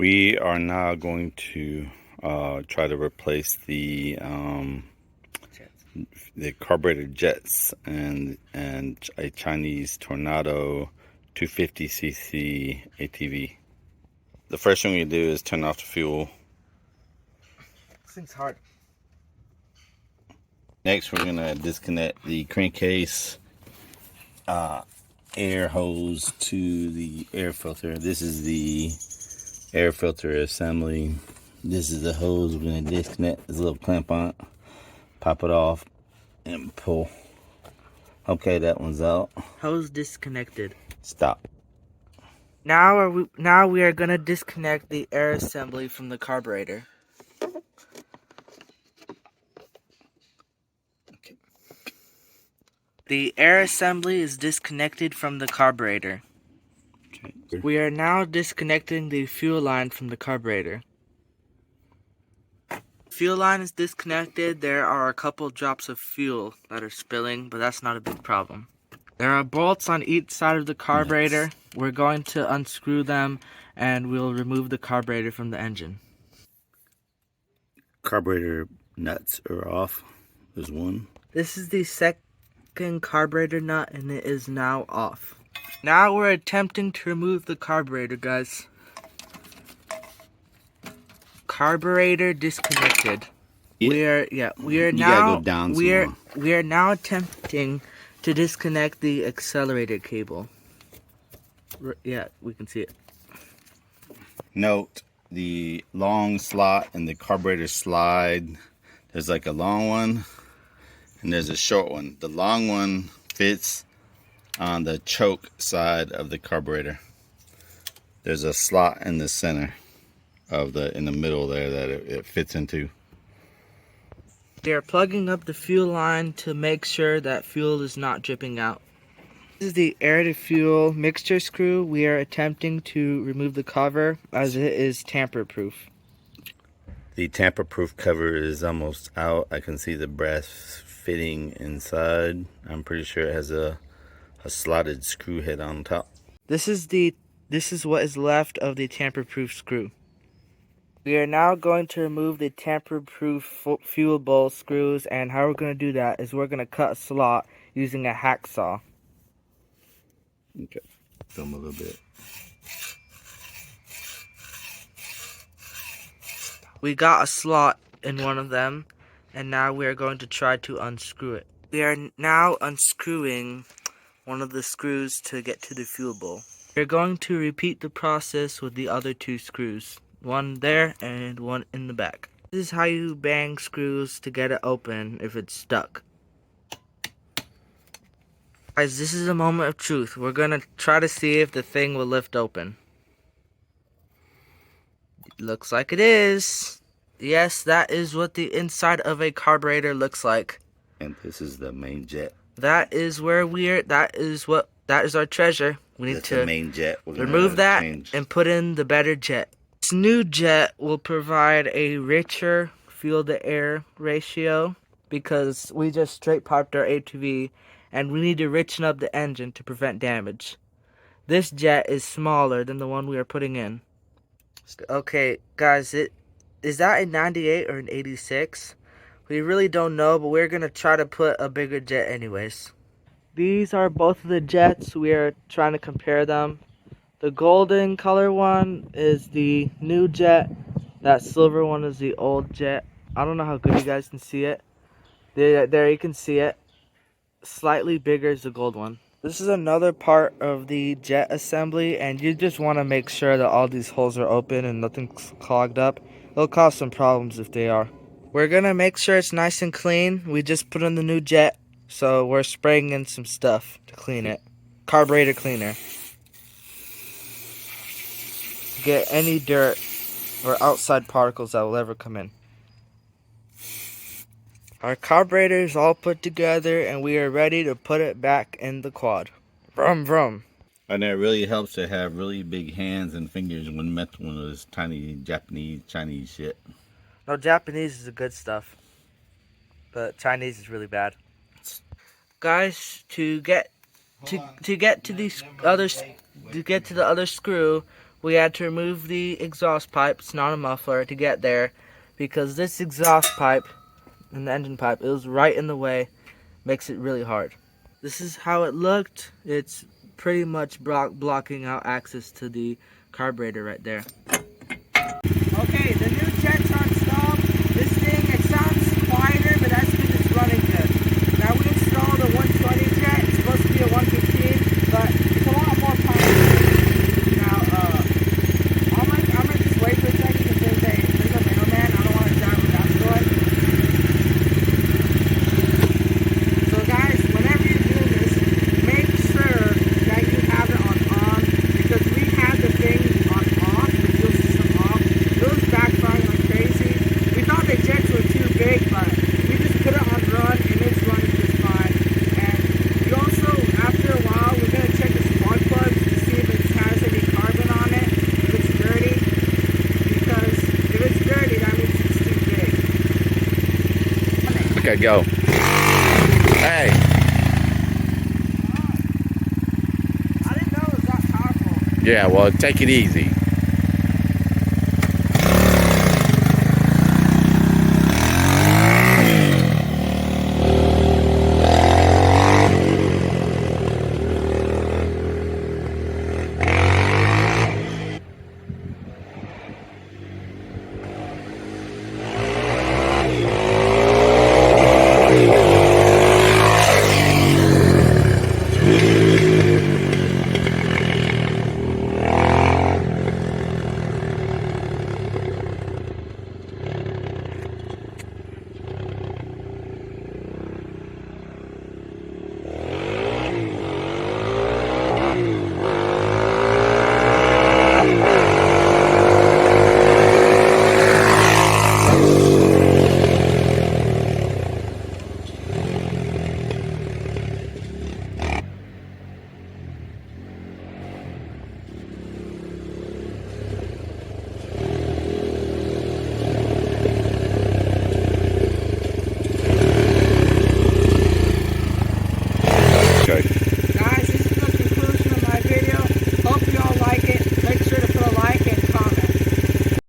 We are now going to try to replace the carburetor jets and a Chinese Tornado 250cc ATV. The first thing we do is turn off the fuel. This thing's hard. Next, we're gonna disconnect the crankcase air hose to the air filter. This is the air filter assembly. This is the hose we're gonna disconnect. There's a little clamp on it. Pop it off and pull. Okay, that one's out. Hose disconnected. Stop. Now we are gonna disconnect the air assembly from the carburetor. Okay. The air assembly is disconnected from the carburetor. Okay. We are now disconnecting the fuel line from the carburetor. Fuel line is disconnected. There are a couple drops of fuel that are spilling, but that's not a big problem. There are bolts on each side of the carburetor. Nice. We're going to unscrew them and we'll remove the carburetor from the engine. Carburetor nuts are off. There's one. This is the second carburetor nut and it is now off. Now we're attempting to remove the carburetor, guys. Carburetor disconnected. We are now attempting to disconnect the accelerator cable. Yeah, we can see it. Note the long slot in the carburetor slide. There's like a long one and there's a short one. The long one fits on the choke side of the carburetor. There's a slot in the center of in the middle there that it fits into. They're plugging up the fuel line to make sure that fuel is not dripping out. This is the air to fuel mixture screw. We are attempting to remove the cover as it is tamper proof. The tamper proof cover is almost out. I can see the brass fitting inside. I'm pretty sure it has a slotted screw head on top. This is what is left of the tamper proof screw. We are now going to remove the tamper-proof fuel bowl screws, and how we're going to do that is we're going to cut a slot using a hacksaw. Okay, film a little bit. We got a slot in one of them, and now we are going to try to unscrew it. We are now unscrewing one of the screws to get to the fuel bowl. We're going to repeat the process with the other two screws. One there and one in the back. This is how you bang screws to get it open if it's stuck. Guys, this is a moment of truth. We're gonna try to see if the thing will lift open. It looks like it is. Yes, that is what the inside of a carburetor looks like. And this is the main jet. That is where that is our treasure. We need to the main jet. remove that and put in the better jet. This new jet will provide a richer fuel to air ratio because we just straight piped our ATV and we need to richen up the engine to prevent damage. This jet is smaller than the one we are putting in. Okay, guys, is that a 98 or an 86? We really don't know, but we're going to try to put a bigger jet anyways. These are both of the jets. We are trying to compare them. The golden color one is the new jet. That silver one is the old jet. I don't know how good you guys can see it. There you can see it. Slightly bigger is the gold one. This is another part of the jet assembly, and you just want to make sure that all these holes are open and nothing's clogged up. It'll cause some problems if they are. We're going to make sure it's nice and clean. We just put in the new jet, so we're spraying in some stuff to clean it. Carburetor cleaner. Get any dirt or outside particles that will ever come in. Our carburetor is all put together and we are ready to put it back in the quad. Vroom vroom. And it really helps to have really big hands and fingers when messing with those tiny Japanese, Chinese shit. No, Japanese is the good stuff, but Chinese is really bad. Guys, to get to the other screw, we had to remove the exhaust pipe, it's not a muffler, to get there, because this exhaust pipe and the engine pipe, it was right in the way, makes it really hard. This is how it looked. It's pretty much blocking out access to the carburetor right there. Okay, the new jets are installed. This thing, it sounds quieter, but that's because it's running good. Now we installed a 120 jet. It's supposed to be a 115, but it's a lot more powerful. Now, I'm gonna just wait for a second because there's a mailman. I don't want to drive with that door. So guys, whenever you're doing this, make sure that you have it on, because we had the thing on off, the fuel system off. It was backfiring like crazy. We thought the jets were too big, but we just put it on run and it's running just fine. And we also, after a while, we're gonna check the spark plugs to see if it has any carbon on it, if it's dirty. Because if it's dirty, that means it's too big. Okay, go. Hey. I didn't know it was that powerful. Yeah, well, take it easy.